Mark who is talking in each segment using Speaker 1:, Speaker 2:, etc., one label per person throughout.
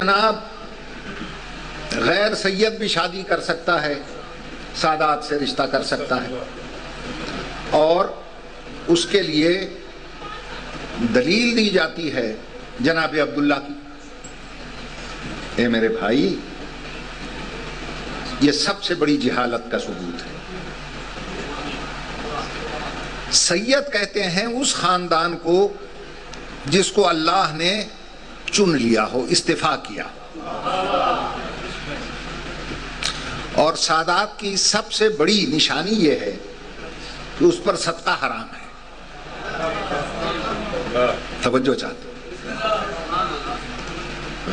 Speaker 1: جناب غیر سید بھی شادی کر سکتا ہے، سادات سے رشتہ کر سکتا ہے، اور اس کے لیے دلیل دی جاتی ہے جناب عبداللہ کی۔ اے میرے بھائی، یہ سب سے بڑی جہالت کا ثبوت ہے۔ سید کہتے ہیں اس خاندان کو جس کو اللہ نے چن لیا ہو، استفا کیا، اور سادات کی سب سے بڑی نشانی یہ ہے کہ اس پر صدقہ حرام ہے۔ توجہ چاہتے،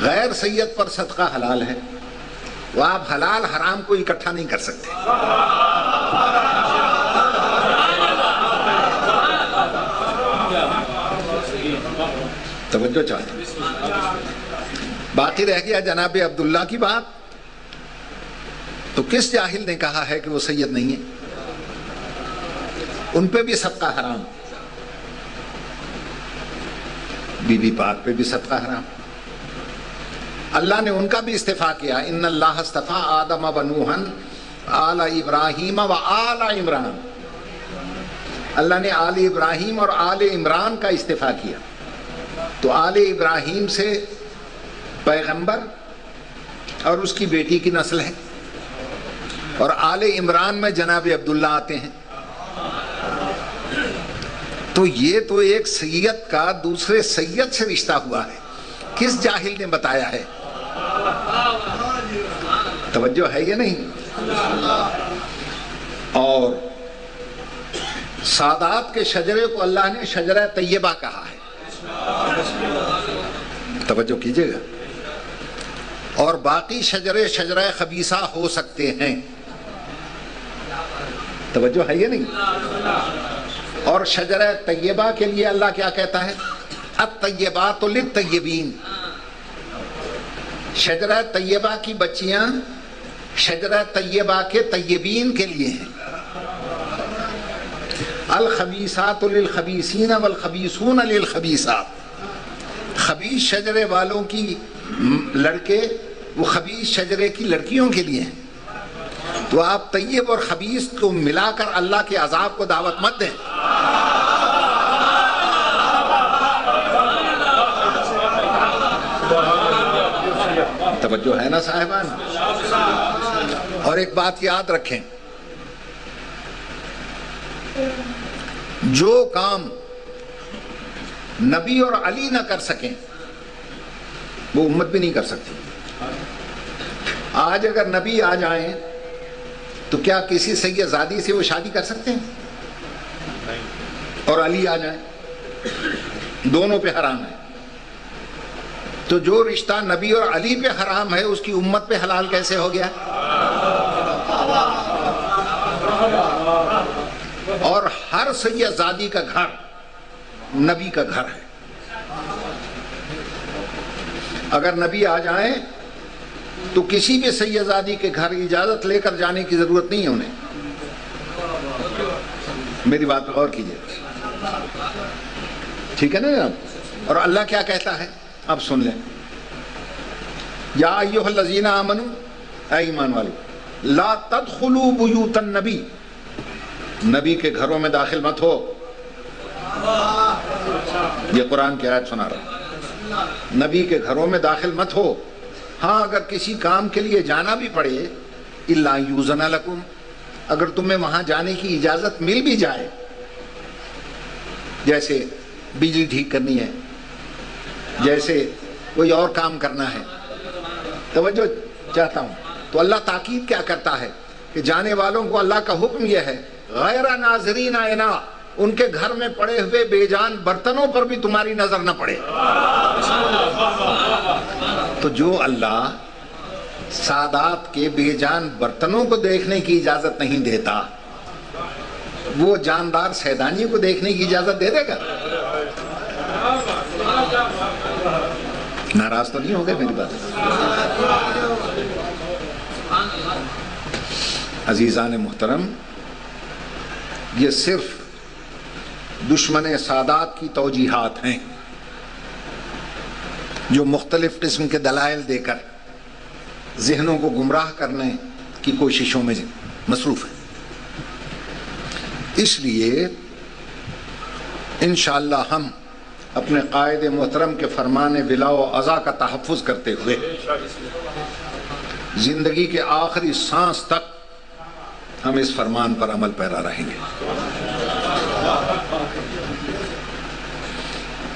Speaker 1: غیر سید پر صدقہ حلال ہے، وہ آپ حلال حرام کو اکٹھا نہیں کر سکتے۔ توجہ چاہتے، باقی رہ گیا جناب عبداللہ کی بات، تو کس جاہل نے کہا ہے کہ وہ سید نہیں ہے؟ ان پہ بھی صدقہ حرام، بی بی پاک پہ بھی صدقہ حرام۔ اللہ نے ان کا بھی استفا کیا، ان اللہ اصطفیٰ آدم و نوحا آل ابراہیم و آل عمران۔ اللہ نے آل ابراہیم اور آل عمران کا استفا کیا، تو آل ابراہیم سے پیغمبر اور اس کی بیٹی کی نسل ہے، اور آل عمران میں جناب عبداللہ آتے ہیں۔ تو یہ تو ایک سید کا دوسرے سید سے رشتہ ہوا ہے، کس جاہل نے بتایا ہے؟ توجہ ہے یہ نہیں؟ اور سادات کے شجرے کو اللہ نے شجرہ طیبہ کہا ہے، توجہ کیجئے گا، اور باقی شجرے شجرہ خبیثہ ہو سکتے ہیں، توجہ ہے یہ نہیں؟ اور شجرہ طیبہ کے لیے اللہ کیا کہتا ہے؟ الطیبات للطیبین، شجرہ طیبہ کی بچیاں شجرہ طیبہ کے طیبین کے لیے ہیں۔ الخبیثات للخبیثین والخبیثون للخبیثات، خبیث شجرے والوں کی لڑکے وہ خبیث شجرے کی لڑکیوں کے لیے ہیں۔ تو آپ طیب اور خبیث کو ملا کر اللہ کے عذاب کو دعوت مت دیں۔ توجہ ہے نا صاحبان؟ اور ایک بات یاد رکھیں، جو کام نبی اور علی نہ کر سکیں وہ امت بھی نہیں کر سکتی۔ آج اگر نبی آ جائیں تو کیا کسی سید زادی سے وہ شادی کر سکتے ہیں؟ اور علی آ جائیں، دونوں پہ حرام ہے۔ تو جو رشتہ نبی اور علی پہ حرام ہے اس کی امت پہ حلال کیسے ہو گیا؟ اور ہر سید زادی کا گھر نبی کا گھر ہے۔ اگر نبی آ جائیں تو کسی بھی سید زادی کے گھر اجازت لے کر جانے کی ضرورت نہیں ہے انہیں۔ میری بات پر غور کیجیے، ٹھیک ہے نا جناب؟ اور اللہ کیا کہتا ہے اب سن لیں، یا ایھا الذین آمنوا، اے ایمان والو، لا تدخلوا بیوت النبی، نبی کے گھروں میں داخل مت ہو۔ یہ قرآن کی آیت سنا رہا ہوں، نبی کے گھروں میں داخل مت ہو۔ ہاں اگر کسی کام کے لیے جانا بھی پڑے، الا یؤذن لکم، اگر تمہیں وہاں جانے کی اجازت مل بھی جائے، جیسے بجلی ٹھیک کرنی ہے، جیسے کوئی اور کام کرنا ہے، توجہ چاہتا ہوں، تو اللہ تاکید کیا کرتا ہے کہ جانے والوں کو اللہ کا حکم یہ ہے، غیر ناظرین اناء، ان کے گھر میں پڑے ہوئے بے جان برتنوں پر بھی تمہاری نظر نہ پڑے۔ تو جو اللہ سادات کے بے جان برتنوں کو دیکھنے کی اجازت نہیں دیتا، وہ جاندار سیدانی کو دیکھنے کی اجازت دے دے گا؟ ناراض تو نہیں ہو گئے میری بات؟ عزیزان محترم، یہ صرف دشمن سادات کی توجیحات ہیں۔ جو مختلف قسم کے دلائل دے کر ذہنوں کو گمراہ کرنے کی کوششوں میں مصروف ہے. اس لیے انشاءاللہ ہم اپنے قائد محترم کے فرمان بلا و ازا کا تحفظ کرتے ہوئے زندگی کے آخری سانس تک ہم اس فرمان پر عمل پیرا رہیں گے.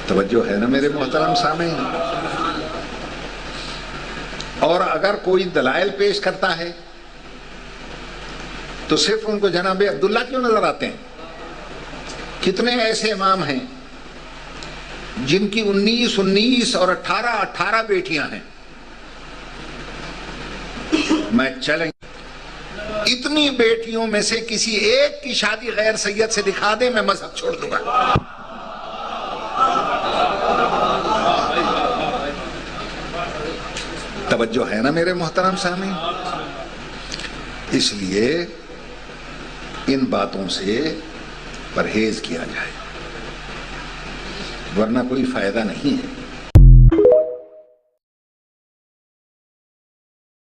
Speaker 1: توجہ ہے نا میرے محترم سامعین؟ اور اگر کوئی دلائل پیش کرتا ہے تو صرف ان کو جناب عبداللہ کیوں نظر آتے ہیں؟ کتنے ایسے امام ہیں جن کی 19 اور 18 بیٹیاں ہیں. میں چیلنج، اتنی بیٹیوں میں سے کسی ایک کی شادی غیر سید سے دکھا دیں، میں مذہب چھوڑ دوں گا. توجہ ہے نا میرے محترم سامعین؟ اس لیے ان باتوں سے پرہیز کیا جائے، ورنہ کوئی فائدہ نہیں ہے.